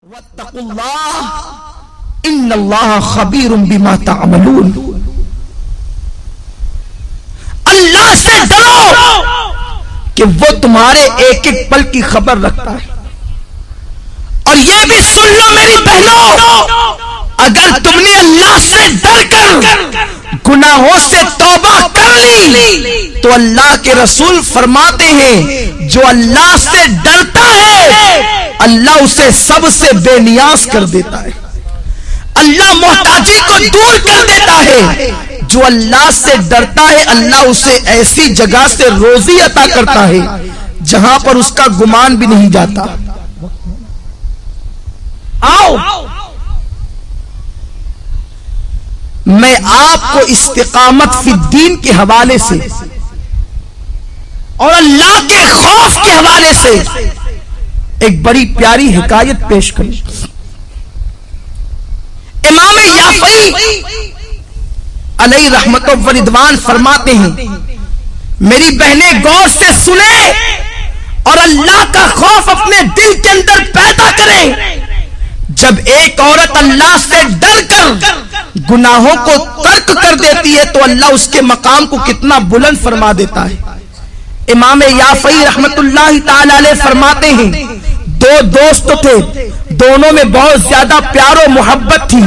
واتقوا اللہ ان اللہ خبیر بما تعملون. اللہ سے ڈرو کہ وہ تمہارے ایک ایک پل کی خبر رکھتا ہے. اور یہ بھی سن لو میری بہنوں، اگر تم نے اللہ سے ڈر کر گناہوں سے توبہ کر لی تو اللہ کے رسول فرماتے ہیں جو اللہ سے ڈرتا ہے اللہ اسے سب سے بے نیاز کر دیتا ہے. اللہ محتاجی کو دور کر دیتا ہے. جو اللہ سے ڈرتا ہے اللہ اسے ایسی جگہ سے روزی عطا کرتا ہے جہاں پر اس کا گمان بھی نہیں جاتا. آؤ میں آپ کو استقامت فی الدین کے حوالے سے اور اللہ کے خوف کے حوالے سے ایک بڑی پیاری حکایت پیش کروں. امام یافعی علیہ رحمت و رضوان فرماتے ہیں میری بہنیں غور سے سنیں اور اللہ کا خوف اپنے دل کے اندر پیدا کریں. جب ایک عورت اللہ سے ڈر کر گناہوں کو ترک کر دیتی ہے تو اللہ اس کے مقام کو کتنا بلند فرما دیتا ہے. امام یافعی رحمت اللہ تعالی علیہ فرماتے ہیں دو دوست تھے، دونوں میں بہت زیادہ پیار و محبت تھی،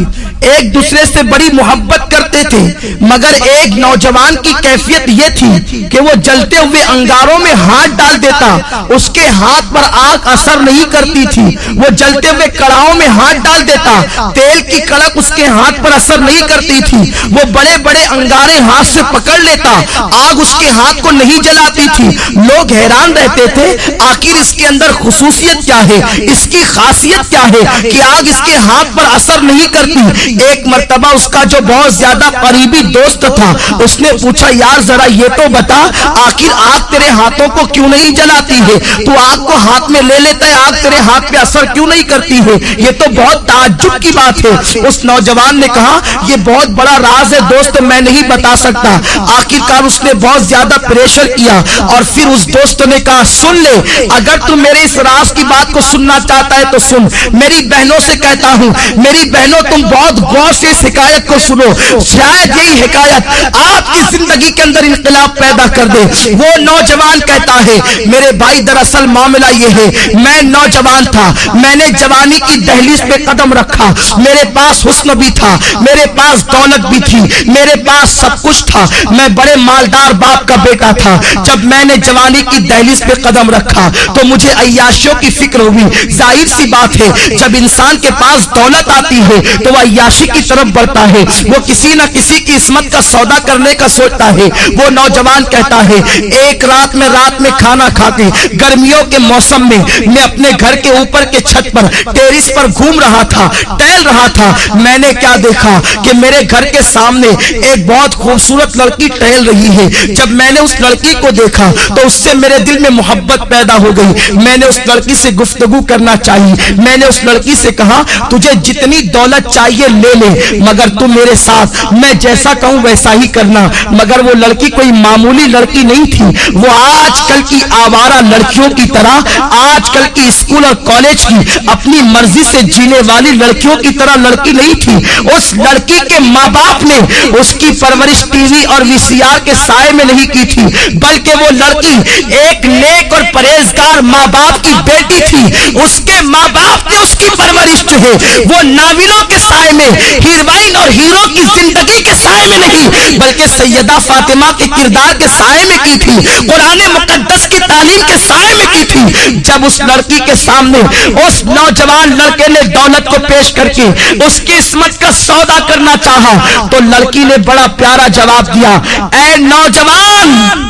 ایک دوسرے سے بڑی محبت کرتے تھے، مگر ایک نوجوان کی کیفیت یہ تھی کہ وہ جلتے ہوئے انگاروں میں ہاتھ ڈال دیتا، اس کے ہاتھ پر آگ اثر نہیں کرتی تھی. وہ جلتے ہوئے کڑاہوں میں ہاتھ ڈال دیتا، تیل کی کڑک اس کے ہاتھ پر اثر نہیں کرتی تھی. وہ بڑے بڑے انگارے ہاتھ سے پکڑ لیتا، آگ اس کے ہاتھ کو نہیں جلاتی تھی. لوگ حیران رہتے تھے آخر اس کے اندر خصوصیت کیا ہے، اس کی خاصیت کیا ہے کہ آگ اس کے ہاتھ پر اثر نہیں کرتی. ایک مرتبہ اس کا جو بہت زیادہ قریبی دوست تھا اس نے پوچھا یار ذرا یہ تو بتا آخر آگ تیرے ہاتھوں کو کیوں نہیں جلاتی ہے، تو آگ کو ہاتھ میں لے لیتا ہے آگ تیرے ہاتھ پہ اثر کیوں نہیں کرتی ہے، یہ تو بہت تعجب کی بات ہے. اس نوجوان نے کہا یہ بہت بڑا راز ہے دوست میں نہیں بتا سکتا. آخرکار اس نے بہت زیادہ پریشر کیا اور پھر اس دوست نے کہا سن لے اگر تم میرے اس راز کی بات کو سننا چاہتا ہے تو سن. میری بہنوں سے کہتا ہوں میری بہنوں تم بہت غور سے اس حکایت کو سنو، شاید یہی حکایت آپ کی زندگی کے اندر انقلاب پیدا کر دے. وہ نوجوان کہتا ہے میرے بھائی دراصل معاملہ یہ ہے میں نوجوان تھا، میں نے جوانی کی دہلیز پہ قدم رکھا، میرے پاس حسن بھی تھا، میرے پاس دولت بھی تھی، میرے پاس سب کچھ تھا، میں بڑے مالدار باپ کا بیٹا تھا. جب میں نے جوانی کی دہلیز پہ قدم رکھا تو مجھے عیاشیوں کی فکر ہوئی. ظاہر سی بات ہے جب انسان کے پاس دولت آتی ہے تو وہ عیاشی کی طرف بڑھتا ہے، وہ کسی نہ کسی کی عصمت کا سودا کرنے کا سوچتا ہے. وہ نوجوان کہتا ہے ایک رات میں کھانا کھا کے گرمیوں کے موسم میں اپنے گھر کے اوپر کے چھت پر ٹیرس پر گھوم رہا تھا، ٹہل رہا تھا. میں نے کیا دیکھا کہ میرے گھر کے سامنے ایک بہت خوبصورت لڑکی ٹہل رہی ہے. جب میں نے اس لڑکی کو دیکھا تو اس سے میرے دل میں محبت پیدا ہو گئی. میں نے اس لڑکی سے گفتگو کرنا چاہی. میں نے اس لڑکی سے کہا تجھے جتنی دولت چاہیے لے لے مگر تم میرے ساتھ میں جیسا کہوں ویسا ہی کرنا. مگر وہ لڑکی کوئی معمولی لڑکی نہیں تھی، وہ آج کل کی آوارہ لڑکیوں کی طرح، آج کل کی اسکول اور کالج کی اپنی مرضی سے جینے والی لڑکیوں کی طرح لڑکی نہیں تھی. اس لڑکی کے ماں باپ نے اس کی پرورش ٹی وی اور وی سی آر کے سائے میں نہیں کی تھی، بلکہ وہ لڑکی ایک نیک اور پرہیزگار ماں باپ کی بیٹی تھی. اس کے ماں باپ نے اس کی پرورش جو ہے وہ ناولوں کے سائے میں، ہیروئن اور ہیرو کی زندگی کے سائے میں نہیں بلکہ سیدہ فاطمہ کے کردار کے سائے میں کی تھی، قرآن مقدس کی تعلیم کے سائے میں کی تھی. جب اس لڑکی کے سامنے اس نوجوان لڑکے نے دولت کو پیش کر کے اس کی عصمت کا سودا کرنا چاہا تو لڑکی نے بڑا پیارا جواب دیا اے نوجوان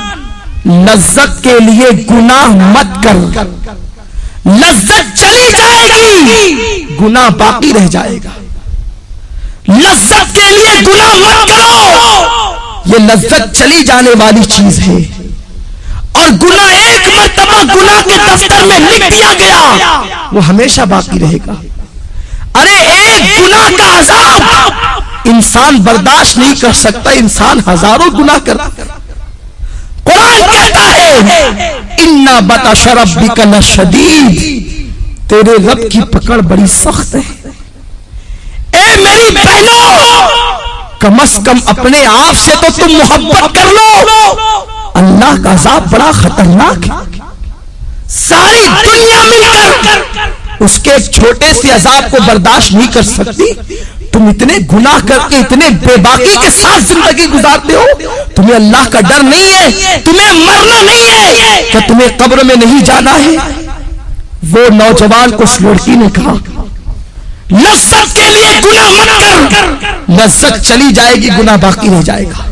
لذت کے لیے گناہ مت کر، لذت چلی جائے گی گناہ باقی رہ جائے گا. لذت کے لیے گناہ مت کرو، یہ لذت چلی جانے والی چیز ہے اور گناہ ایک مرتبہ گناہ کے دفتر میں لکھ دیا گیا وہ ہمیشہ باقی رہے گا. ارے ایک گناہ کا عذاب انسان برداشت نہیں کر سکتا، انسان ہزاروں گناہ کرتا. قرآن کہتا ہے اِنَّ بَطْشَ رَبِّكَ لَشَدِيدٌ تیرے رب کی پکڑ بڑی سخت ہے۔ اے میری بہنوں، کم از کم اپنے آپ سے تو تم محبت کر لو، اللہ کا عذاب بڑا خطرناک ہے۔ ساری دنیا مل کر اس کے ایک چھوٹے سے عذاب کو برداشت نہیں کر سکتی، تم اتنے گناہ کر کے اتنے بے باکی کے ساتھ زندگی گزارتے ہو، تمہیں اللہ کا ڈر نہیں ہے، تمہیں مرنا نہیں ہے، کہ تمہیں قبر میں نہیں جانا ہے۔ وہ نوجوان کو اس لڑکی نے کہا لذت کے لیے گناہ مت کر، لذت چلی جائے گی، گناہ باقی رہ جائے گا۔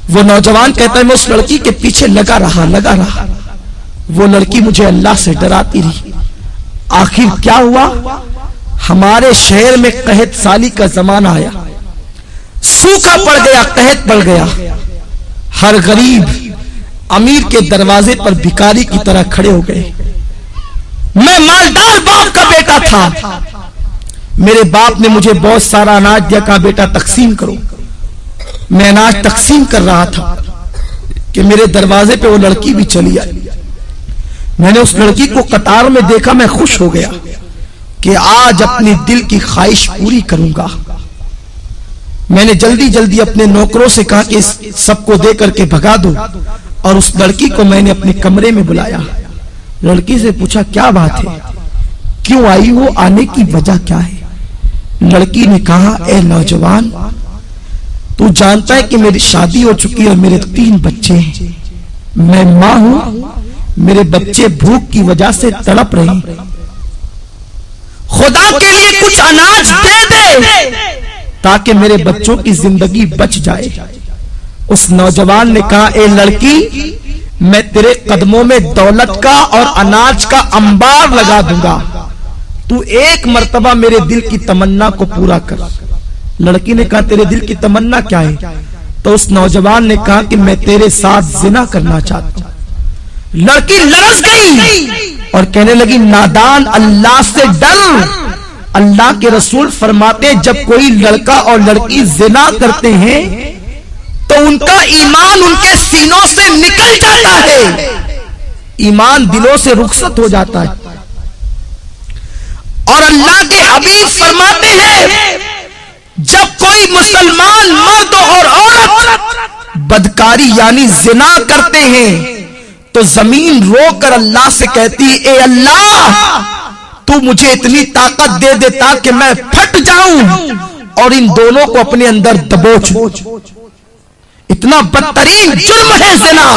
وہ نوجوان کہتا ہے میں اس لڑکی کے پیچھے لگا رہا، وہ لڑکی مجھے اللہ سے ڈراتی رہی۔ آخر کیا ہوا؟ ہمارے شہر میں قحط سالی کا زمانہ آیا، سوکھا پڑ گیا، قحط پڑ گیا، ہر غریب امیر کے دروازے پر بھکاری کی طرح کھڑے ہو گئے۔ میں مالدار باپ کا بیٹا تھا، میرے باپ نے مجھے بہت سارا اناج دیا، کہا بیٹا تقسیم کرو۔ میں اناج تقسیم کر رہا تھا کہ میرے دروازے پہ وہ لڑکی بھی چلی آئی۔ میں نے اس لڑکی کو قطار میں دیکھا، میں خوش ہو گیا کہ آج اپنی دل کی خواہش پوری کروں گا۔ میں نے جلدی جلدی اپنے نوکروں سے کہا کہ اس سب کو دے کر کے بھگا دو، اور اس لڑکی کو میں نے اپنے کمرے میں بلایا۔ لڑکی سے پوچھا کیا بات ہے، کیوں آئی ہو، آنے کی وجہ کیا ہے؟ لڑکی نے کہا اے نوجوان، تو جانتا ہے کہ میری شادی ہو چکی اور میرے 3 بچے ہیں، میں ماں ہوں، میرے بچے بھوک کی وجہ سے تڑپ رہے ہیں، خدا کے لیے کچھ اناج دے دے تاکہ میرے بچوں کی زندگی بچ جائے۔ اس نوجوان نے کہا اے لڑکی، میں تیرے قدموں میں دولت کا اور اناج کا انبار لگا دوں گا، تو ایک مرتبہ میرے دل کی تمنا کو پورا کر۔ لڑکی نے کہا تیرے دل کی تمنا کیا ہے؟ تو اس نوجوان نے کہا کہ میں تیرے ساتھ زنا کرنا چاہتا ہوں۔ لڑکی لرز گئی اور کہنے لگی نادان، اللہ سے ڈر۔ اللہ کے رسول فرماتے ہیں جب کوئی لڑکا اور لڑکی زنا کرتے ہیں تو ان کا ایمان ان کے سینوں سے نکل جاتا ہے، ایمان دلوں سے رخصت ہو جاتا ہے۔ اور اللہ کے حبیب فرماتے ہیں جب کوئی مسلمان مرد اور عورت بدکاری یعنی زنا کرتے ہیں تو زمین رو کر اللہ سے کہتی اے اللہ تو مجھے اتنی طاقت دے دیتا کہ میں پھٹ جاؤں اور ان دونوں کو اپنے اندر دبوچوں۔ اتنا بدترین جرم ہے زنا،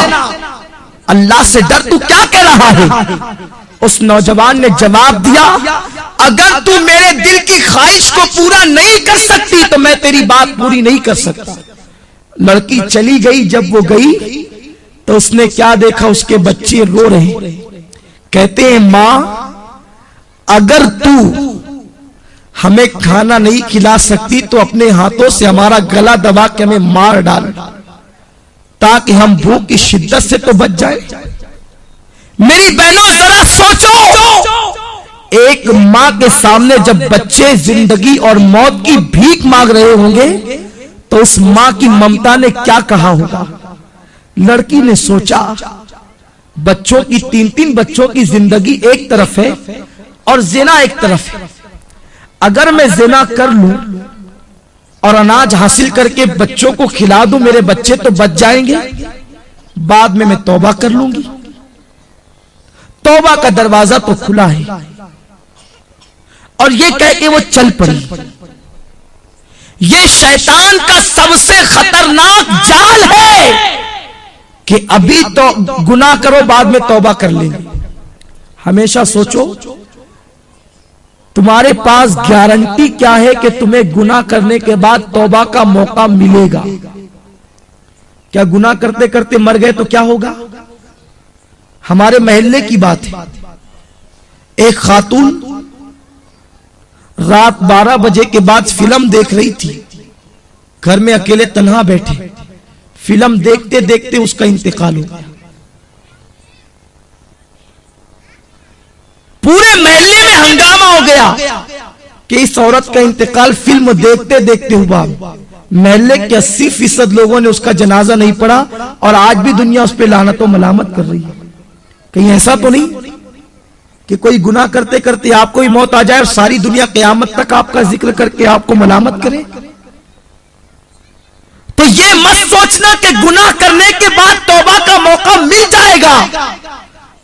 اللہ سے ڈر، تو کیا کہہ رہا ہے؟ اس نوجوان نے جواب دیا اگر تو میرے دل کی خواہش کو پورا نہیں کر سکتی تو میں تیری بات پوری نہیں کر سکتا۔ لڑکی چلی گئی، جب وہ گئی تو اس نے کیا دیکھا، اس کے بچے رو رہے، کہتے ہیں ماں اگر تو ہمیں کھانا نہیں کھلا سکتی تو اپنے ہاتھوں سے ہمارا گلا دبا کے ہمیں مار ڈال تاکہ ہم بھوک کی شدت سے تو بچ جائیں۔ میری بہنوں ذرا سوچو، ایک ماں کے سامنے جب بچے زندگی اور موت کی بھیک مانگ رہے ہوں گے تو اس ماں کی ممتا نے کیا کہا ہوگا؟ لڑکی نے سوچا بچوں کی 3 بچوں کی زندگی ایک طرف ہے اور زنا ایک طرف ہے، اگر میں زنا کر لوں اور اناج حاصل کر کے بچوں کو کھلا دوں میرے بچے تو بچ جائیں گے، بعد میں توبہ کر لوں گی۔ توبہ کا دروازہ تو کھلا ہے، اور یہ کہہ کے وہ چل پڑی۔ یہ شیطان کا سب سے خطرناک جال ہے کہ ابھی تو گناہ کرو بعد میں توبہ کر لیں گے۔ ہمیشہ سوچو تمہارے پاس گارنٹی کیا ہے کہ تمہیں گناہ کرنے کے بعد توبہ کا موقع ملے گا؟ کیا گناہ کرتے کرتے مر گئے تو کیا ہوگا؟ ہمارے محلے کی بات ہے، ایک خاتون رات 12 بجے کے بعد فلم دیکھ رہی تھی، گھر میں اکیلے تنہا بیٹھے، فلم دیکھتے دیکھتے اس کا انتقال ہو گیا۔ پورے محلے میں ہنگامہ ہو گیا کہ اس عورت کا انتقال فلم دیکھتے دیکھتے ہوا۔ محلے کے 80% لوگوں نے اس کا جنازہ نہیں پڑھا اور آج بھی دنیا اس پہ لعنت و ملامت کر رہی ہے۔ کہیں ایسا تو نہیں کہ کوئی گناہ کرتے کرتے آپ کو بھی موت آ جائے اور ساری دنیا قیامت تک آپ کا ذکر کر کے آپ کو ملامت کرے؟ تو یہ مت سوچنا کہ گناہ کرنے کے بعد توبہ کا موقع مل جائے گا.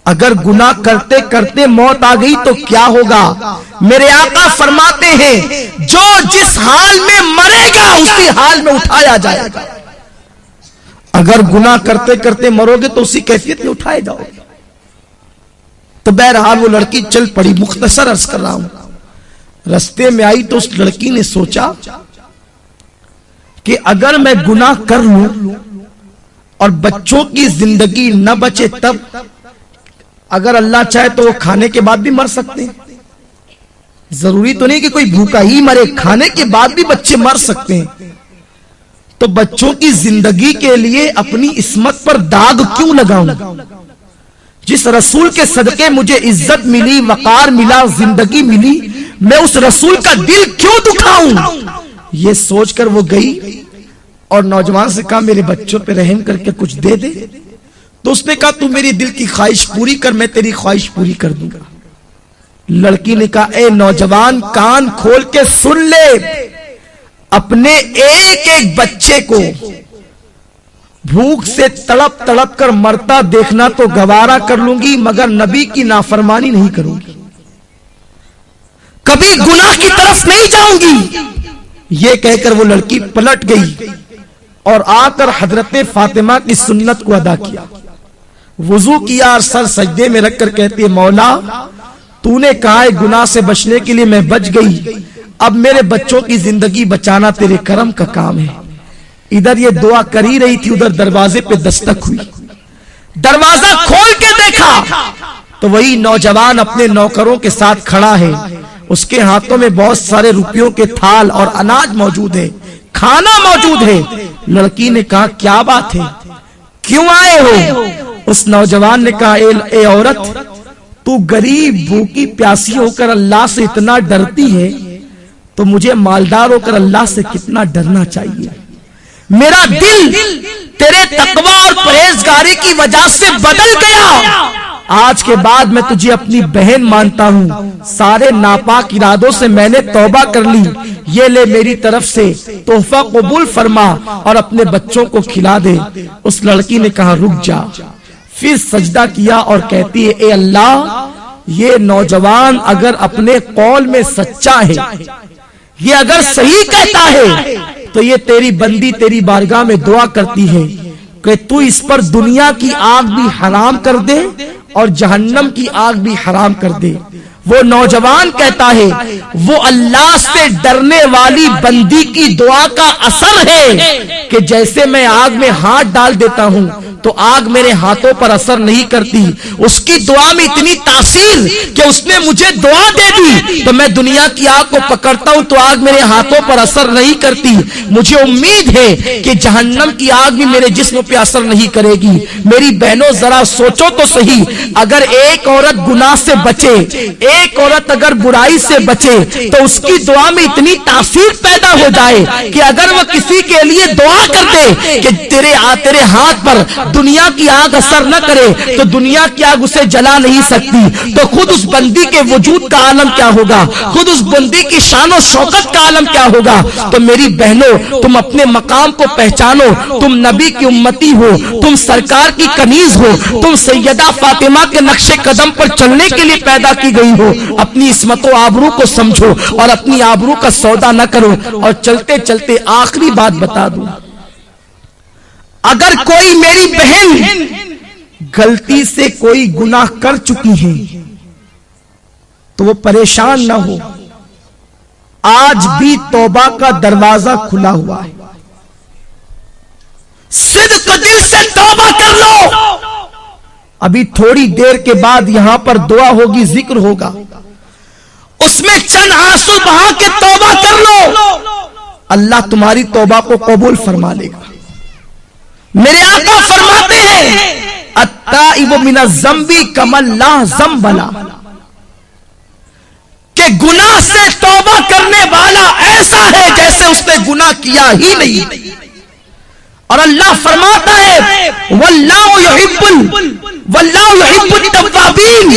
اگر گناہ کرتے کرتے موت آ گئی تو کیا ہوگا؟ میرے آقا فرماتے ہیں جو جس حال میں مرے گا اسی حال میں اٹھایا جائے گا. اگر گناہ کرتے کرتے مرو گے تو اسی کیفیت میں اٹھائے جاؤ گے. تو بہرحال وہ لڑکی چل پڑی. مختصر عرض کر رہا ہوں. رستے میں آئی تو اس لڑکی نے سوچا کہ اگر میں گناہ کر لوں اور بچوں کی زندگی نہ بچے تب؟ اگر اللہ چاہے تو وہ کھانے کے بعد بھی مر سکتے ہیں. ضروری تو نہیں کہ کوئی بھوکا ہی مرے، کھانے کے بعد بھی بچے مر سکتے ہیں. تو بچوں کی زندگی کے لیے اپنی عصمت پر داغ کیوں لگاؤں؟ جس رسول کے صدقے مجھے عزت ملی، وقار ملا، زندگی ملی، میں اس رسول کا دل کیوں دکھاؤں؟ یہ سوچ کر وہ گئی اور نوجوان سے کہا میرے بچوں پہ رحم کر کے کچھ دے دے. تو اس نے کہا تو میری دل کی خواہش پوری کر، میں تیری خواہش پوری کر دوں گا. لڑکی نے کہا اے نوجوان کان کھول کے سن لے، اپنے ایک ایک بچے کو بھوک سے تڑپ تڑپ کر مرتا دیکھنا تو گوارا کر لوں گی، مگر نبی کی نافرمانی نہیں کروں گی، کبھی گناہ کی طرف نہیں جاؤں گی. یہ کہہ کر وہ لڑکی پلٹ گئی اور آ کر حضرت فاطمہ کی سنت کو ادا کیا. وضو کیا اور سر سجدے میں رکھ کر کہتی ہے مولا تو نے کہا ہے گناہ سے بچنے کے لیے میں بچ گئی، اب میرے بچوں کی زندگی بچانا تیرے کرم کا کام ہے. ادھر یہ دعا کر ہی رہی تھی، ادھر دروازے پہ دستک ہوئی. دروازہ کھول کے دیکھا تو وہی نوجوان اپنے نوکروں کے ساتھ کھڑا ہے. اس کے ہاتھوں میں بہت سارے روپیوں کے تھال اور اناج موجود ہے، کھانا موجود ہے. لڑکی نے کہا کیا بات ہے، کیوں آئے ہو؟ اس نوجوان نے کہا اے عورت، تو غریب بھوکی پیاسی ہو کر اللہ سے اتنا ڈرتی ہے تو مجھے مالدار ہو کر اللہ سے کتنا ڈرنا چاہیے. میرا دل تیرے تقوی اور پرہیزگاری کی وجہ سے بدل گیا. آج کے بعد میں تجھے اپنی بہن مانتا ہوں، سارے ناپاک ارادوں سے میں نے توبہ کر لی. یہ لے میری طرف سے تحفہ قبول فرما اور اپنے بچوں کو کھلا دے. اس لڑکی نے کہا رک جا، پھر سجدہ کیا اور کہتی ہے اے اللہ، یہ نوجوان اگر اپنے قول میں سچا ہے، یہ اگر صحیح کہتا ہے تو یہ تیری بندی تیری بارگاہ میں دعا کرتی ہے کہ تو اس پر دنیا کی آگ بھی حرام کر دے اور جہنم کی آگ بھی حرام کر دے. وہ نوجوان کہتا ہے وہ اللہ سے ڈرنے والی بندی کی دعا کا اثر ہے کہ جیسے میں آگ میں ہاتھ ڈال دیتا ہوں تو آگ میرے ہاتھوں پر اثر نہیں کرتی. اس کی دعا میں اتنی تاثیر کہ اس نے مجھے دعا دے دی تو میں دنیا کی آگ کو پکڑتا ہوں تو آگ میرے ہاتھوں پر اثر نہیں کرتی. مجھے امید ہے کہ جہنم کی آگ بھی میرے جسم پہ اثر نہیں کرے گی. میری بہنوں ذرا سوچو تو صحیح، اگر ایک عورت گناہ سے بچے، ایک عورت اگر برائی سے بچے تو اس کی دعا میں اتنی تاثیر پیدا ہو جائے کہ اگر وہ کسی کے لیے دعا کر دے کہ تیرے ہاتھ پر دنیا کی آگ اثر نہ کرے تو دنیا کی آگ اسے جلا نہیں سکتی، تو خود اس بندی کے وجود کا عالم کیا ہوگا، خود اس بندی کی شان و شوکت کا عالم کیا ہوگا. تو میری بہنوں تم اپنے مقام کو پہچانو، تم نبی کی امتی ہو، تم سرکار کی کنیز ہو، تم سیدہ فاطمہ کے نقش قدم پر چلنے کے لیے پیدا کی گئی ہو. اپنی عصمت و آبرو کو سمجھو اور اپنی آبرو کا سودا نہ کرو. اور چلتے چلتے آخری بات بتا دوں، اگر کوئی میری بہن غلطی سے کوئی گناہ کر چکی ہے تو وہ پریشان نہ ہو، آج بھی توبہ کا دروازہ کھلا ہوا ہے. صدق دل سے توبہ کر لو. ابھی تھوڑی دیر کے بعد یہاں پر دعا ہوگی، ذکر ہوگا، اس میں چند آنسو بہا کے توبہ کر لو، اللہ تمہاری توبہ کو قبول فرما لے گا. میرے آقا فرماتے ہیں التائب من الذنب کمن لا ذنب لہ، کہ گناہ سے توبہ کرنے والا ایسا ہے جیسے اس نے گناہ کیا ہی نہیں. اور اللہ فرماتا ہے واللہ یحب واللہ یحب التوابین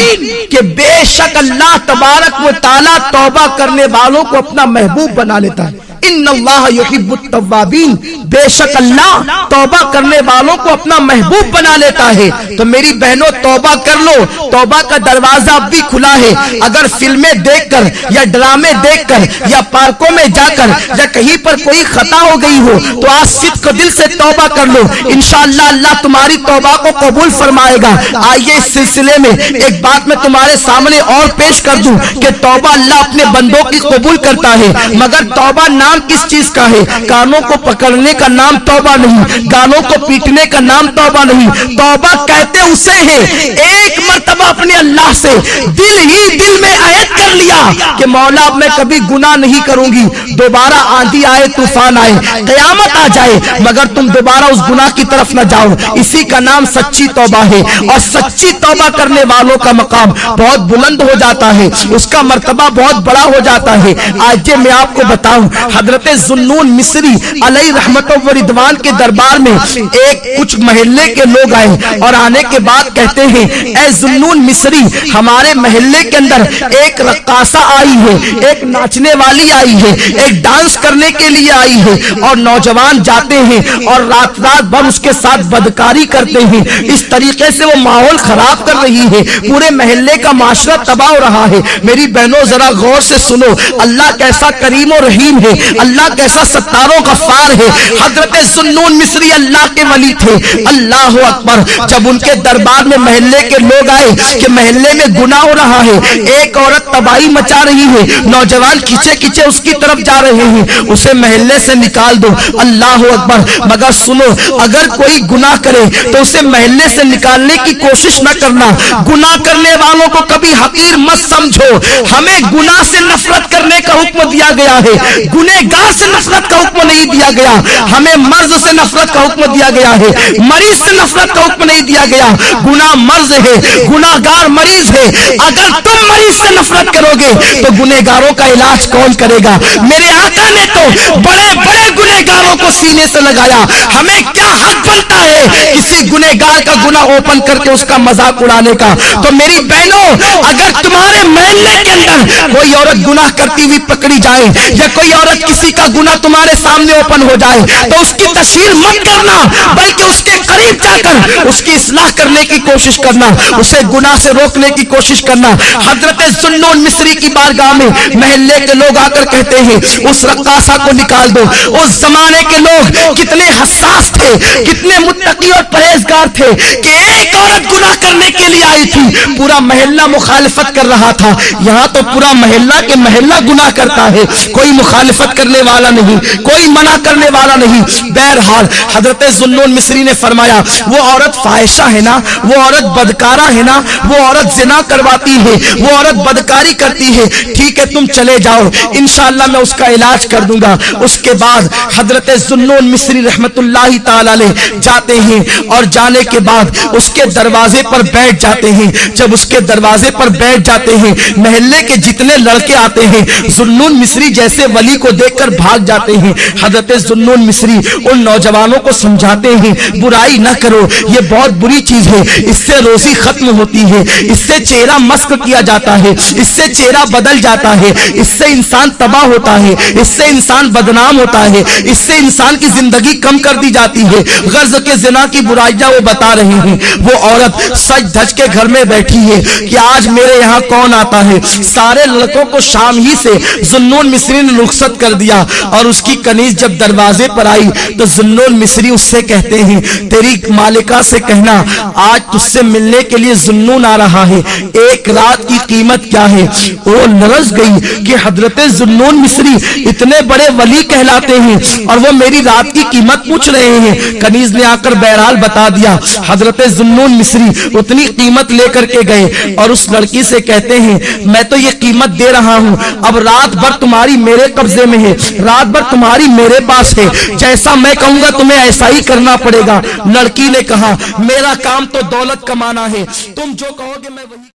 کہ بے شک اللہ تبارک و تعالی توبہ کرنے والوں کو اپنا محبوب بنا لیتا ہے. ان اللہ یحب التوابین، بے شک اللہ توبہ کرنے والوں کو اپنا محبوب بنا لیتا ہے. تو میری بہنوں توبہ کر لو، توبہ کا دروازہ اب بھی کھلا ہے. اگر فلمیں دیکھ کر یا ڈرامے دیکھ کر یا پارکوں میں جا کر یا کہیں پر کوئی خطا ہو گئی ہو تو آج صدق دل سے توبہ کر لو، انشاءاللہ اللہ تمہاری توبہ کو قبول فرمائے گا. آئیے اس سلسلے میں ایک بات میں تمہارے سامنے اور پیش کر دوں کہ توبہ اللہ اپنے بندوں کی قبول کرتا ہے، مگر توبہ نام کس چیز کا ہے؟ کانوں کو پکڑنے کا نام توبہ نہیں، گانوں کو پیٹنے کا نام توبہ نہیں. توبہ کہتے اسے ہیں ایک مرتبہ اپنے اللہ سے دل ہی دل میں عہد کر لیا کہ مولا اب میں کبھی گناہ نہیں کروں گی، دوبارہ آندھی آئے طوفان آئے قیامت آ جائے مگر تم دوبارہ اس گناہ کی طرف نہ جاؤ. اسی کا نام سچی توبہ ہے. اور سچی توبہ کرنے والوں کا مقام بہت بلند ہو جاتا ہے، اس کا مرتبہ بہت بڑا ہو جاتا ہے. آج میں آپ کو بتاؤں، حضرت ذوالنون مصری علیہ رحمت و رضوان کے دربار میں ایک کچھ محلے کے لوگ آئے اور آنے کے بعد کہتے ہیں اے ذوالنون مصری، ہمارے محلے کے اندر ایک رقاصہ آئی ہے، ایک ناچنے والی آئی ہے، ایک ڈانس کرنے کے لیے آئی ہے اور نوجوان جاتے ہیں اور رات رات بھر اس کے ساتھ بدکاری کرتے ہیں. اس طریقے سے وہ ماحول خراب کر رہی ہے، پورے محلے کا معاشرہ تباہ ہو رہا ہے. میری بہنوں ذرا غور سے سنو، اللہ کیسا کریم و رحیم ہے، اللہ کیسا ستار و غفار ہے. حضرت ذوالنون مصری اللہ کے ولی تھے. اللہ اکبر. جب ان کے دربار میں محلے کے لوگ آئے کہ محلے میں گناہ ہو رہا ہے، ایک عورت تباہی مچا رہی ہے، نوجوان کھچے کھچے اس کی طرف جا رہے ہیں، اسے محلے سے نکال دو. اللہ اکبر. مگر سنو، اگر کوئی گناہ کرے تو اسے محلے سے نکالنے کی کوشش نہ کرنا. گناہ کرنے والوں کو کبھی حقیر مت سمجھو. ہمیں گناہ سے نفرت کرنے کا حکم دیا گیا ہے، گنہگار سے نفرت کا حکم نہیں دیا گیا. ہمیں مرض سے نفرت کا حکم دیا گیا ہے، مریض سے نفرت کا حکم نہیں دیا گیا. گناہ مرض ہے، گناہگار مریض ہے. اگر تم مریض سے نفرت کرو گے تو گنہگاروں کا علاج کون کرے گا؟ میرے آقا نے تو بڑے بڑے گنہگاروں کو سینے سے لگایا. ہمیں کیا حق بنتا ہے کسی گنہگار کا گناہ اوپن کر کے اس کا مذاق اڑانے کا؟ تو میری بہنوں، اگر تمہارے محلے کے اندر کوئی عورت گناہ کرتی ہوئی پکڑی جائے یا کوئی عورت کسی کا گناہ تمہارے سامنے اوپن ہو جائے تو اس کی تشہیر مت کرنا، بلکہ اس کے قریب جا کر اس کی اصلاح کرنے کی کوشش کرنا، اسے گناہ سے روکنے کی کوشش کرنا. حضرت ذوالنون مصری کی بارگاہ میں محلے کے لوگ آ کر کہتے ہیں اس رقاصہ کو نکال دو. اس زمانے کے لوگ کتنے حساس تھے، کتنے متقی اور پرہیزگار تھے کہ ایک عورت گناہ کرنے کے لیے آئی تھی، پورا محلہ مخالفت کر رہا تھا. یہاں تو پورا محلہ کے محلہ گناہ کرتا ہے، کوئی مخالفت کرنے والا نہیں، کوئی منع کرنے والا نہیں. بہرحال حضرت ذوالنون مصری نے فرمایا وہ عورت فاحشہ ہے نا، وہ عورت بدکارہ ہے نا، وہ عورت زنا کرواتی ہے، وہ عورت بدکاری کرتی ہے، ٹھیک ہے تم چلے جاؤ، انشاءاللہ میں اس کا علاج کر دوں گا. اس کے بعد حضرت ذوالنون مصری رحمت اللہ تعالی علیہ جاتے ہیں اور جانے کے بعد اس کے دروازے پر بیٹھ جاتے ہیں. جب اس کے دروازے پر بیٹھ جاتے ہیں محلے کے جتنے لڑکے آتے ہیں ذوالنون مصری جیسے ولی کو دیکھ کر بھاگ جاتے ہیں. حضرت ذوالنون مصری ان نوجوانوں کو سمجھاتے ہیں برائی نہ کرو، یہ بہت بری چیز ہے، اس سے روزی ختم ہوتی ہے، اس سے چہرہ مسخ کیا جاتا ہے، اس سے چہرہ بدل جاتا ہے، اس سے انسان تباہ ہوتا ہے، اس سے انسان بدنام ہوتا ہے، اس سے انسان کی زندگی کم کر دی جاتی ہے. غرض کے زنا کی برائیاں وہ بتا رہے ہیں. وہ عورت سج دھج کے گھر میں بیٹھی ہے کہ آج میرے یہاں کون آتا ہے. سارے لڑکوں کو شام ہی سے ذوالنون مصری نے رخصت کر دیا اور اس کی کنیز جب دروازے پر آئی تو ذوالنون مصری اس سے کہتے ہیں تیری مالکہ سے کہنا آج تجھ سے ملنے کے لیے ذوالنون آ رہا ہے، ایک رات کی قیمت کیا ہے. وہ لرز گئی کہ حضرت ذوالنون مصری اتنے بڑے ولی کہلاتے ہیں اور وہ میری رات کی قیمت پوچھ رہے ہیں. کنیز نے آ کر بہرحال بتا دیا. حضرت ذوالنون مصری اتنی قیمت لے کر کے گئے اور اس لڑکی سے کہتے ہیں میں تو یہ قیمت دے رہا ہوں، اب رات بھر تمہاری میرے قبضے میں ہے، رات بھر تمہاری میرے پاس ہے، جیسا میں کہوں گا تمہیں ایسا ہی کرنا پڑے گا. لڑکی نے کہا میرا کام تو دولت کمانا ہے، تم جو کہو گے میں وہی